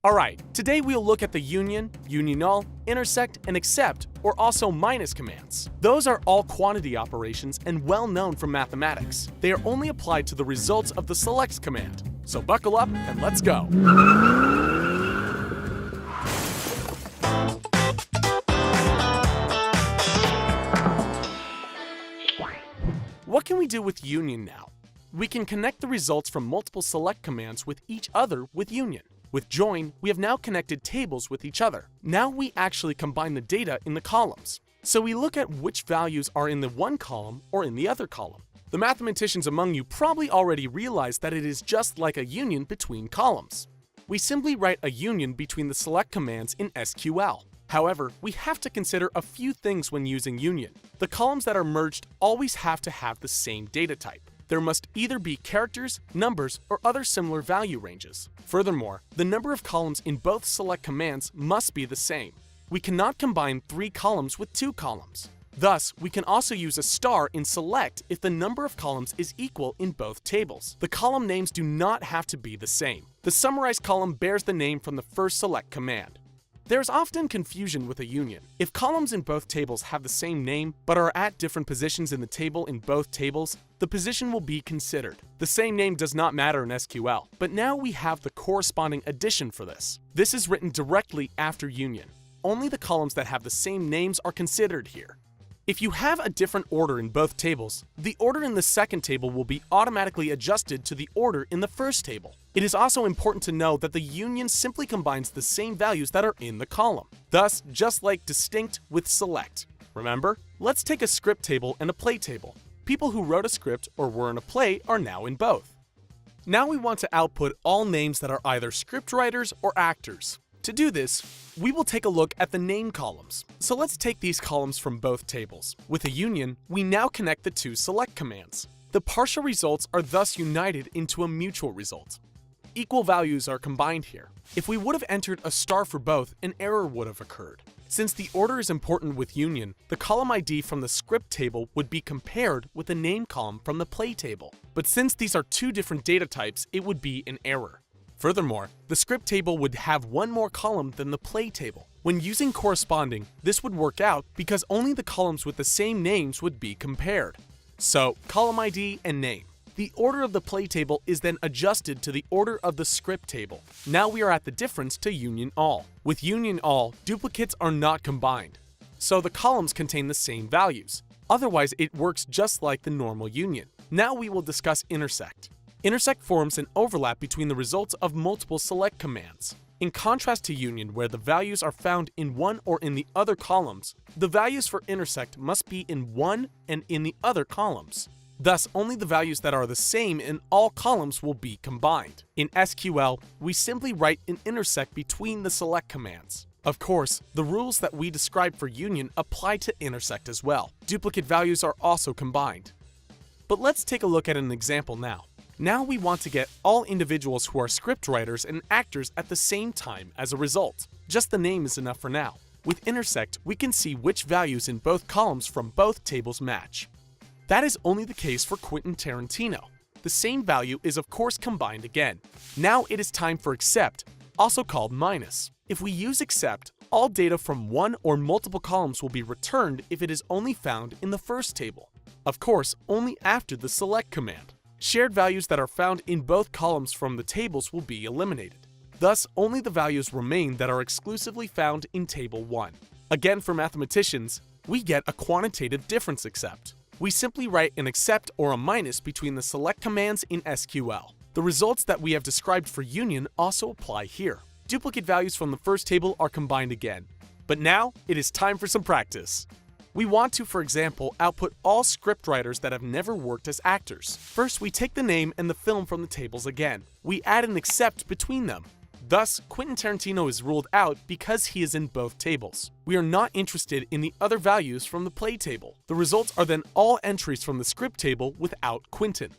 Alright, today we'll look at the union, union all, intersect, and except, or also minus commands. Those are all quantity operations and well known from mathematics. They are only applied to the results of the select command. So buckle up and let's go. What can we do with union now? We can connect the results from multiple select commands with each other with union. With join, we have now connected tables with each other. Now we actually combine the data in the columns. So we look at which values are in the one column or in the other column. The mathematicians among you probably already realize that it is just like a union between columns. We simply write a union between the select commands in SQL. However, we have to consider a few things when using union. The columns that are merged always have to have the same data type. There must either be characters, numbers, or other similar value ranges. Furthermore, the number of columns in both select commands must be the same. We cannot combine 3 columns with 2 columns. Thus, we can also use a star in select if the number of columns is equal in both tables. The column names do not have to be the same. The summarized column bears the name from the first select command. There is often confusion with a union. If columns in both tables have the same name but are at different positions in the table in both tables, the position will be considered. The same name does not matter in SQL, but now we have the corresponding addition for this. This is written directly after union. Only the columns that have the same names are considered here. If you have a different order in both tables, the order in the second table will be automatically adjusted to the order in the first table. It is also important to know that the union simply combines the same values that are in the column. Thus, just like distinct with select. Remember? Let's take a script table and a play table. People who wrote a script or were in a play are now in both. Now we want to output all names that are either script writers or actors. To do this, we will take a look at the name columns. So let's take these columns from both tables. With a union, we now connect the 2 select commands. The partial results are thus united into a mutual result. Equal values are combined here. If we would have entered a star for both, an error would have occurred. Since the order is important with union, the column ID from the script table would be compared with the name column from the play table. But since these are 2 different data types, it would be an error. Furthermore, the script table would have 1 more column than the play table. When using corresponding, this would work out because only the columns with the same names would be compared. So, column ID and name. The order of the play table is then adjusted to the order of the script table. Now we are at the difference to union all. With union all, duplicates are not combined. So the columns contain the same values. Otherwise, it works just like the normal union. Now we will discuss intersect. Intersect forms an overlap between the results of multiple select commands. In contrast to union, where the values are found in one or in the other columns, the values for intersect must be in one and in the other columns. Thus, only the values that are the same in all columns will be combined. In SQL, we simply write an intersect between the select commands. Of course, the rules that we described for union apply to intersect as well. Duplicate values are also combined. But let's take a look at an example now. Now we want to get all individuals who are script writers and actors at the same time as a result. Just the name is enough for now. With intersect, we can see which values in both columns from both tables match. That is only the case for Quentin Tarantino. The same value is of course combined again. Now it is time for except, also called minus. If we use except, all data from one or multiple columns will be returned if it is only found in the first table. Of course, only after the select command. Shared values that are found in both columns from the tables will be eliminated. Thus, only the values remain that are exclusively found in table 1. Again, for mathematicians, we get a quantitative difference except. We simply write an except or a minus between the select commands in SQL. The results that we have described for union also apply here. Duplicate values from the first table are combined again. But now, it is time for some practice. We want to, for example, output all scriptwriters that have never worked as actors. First, we take the name and the film from the tables again. We add an except between them. Thus, Quentin Tarantino is ruled out because he is in both tables. We are not interested in the other values from the play table. The results are then all entries from the script table without Quentin.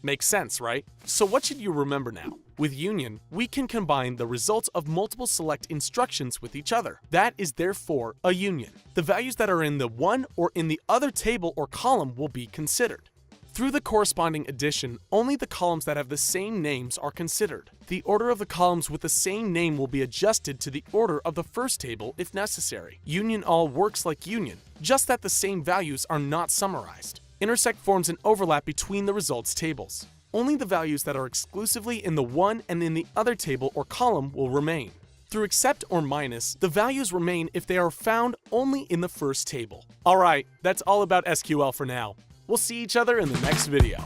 Makes sense, right? So what should you remember now? With union, we can combine the results of multiple select instructions with each other. That is therefore a union. The values that are in the one or in the other table or column will be considered. Through the corresponding addition, only the columns that have the same names are considered. The order of the columns with the same name will be adjusted to the order of the first table if necessary. Union all works like union, just that the same values are not summarized. Intersect forms an overlap between the results tables. Only the values that are exclusively in the one and in the other table or column will remain. Through except or minus, the values remain if they are found only in the first table. Alright, that's all about SQL for now. We'll see each other in the next video.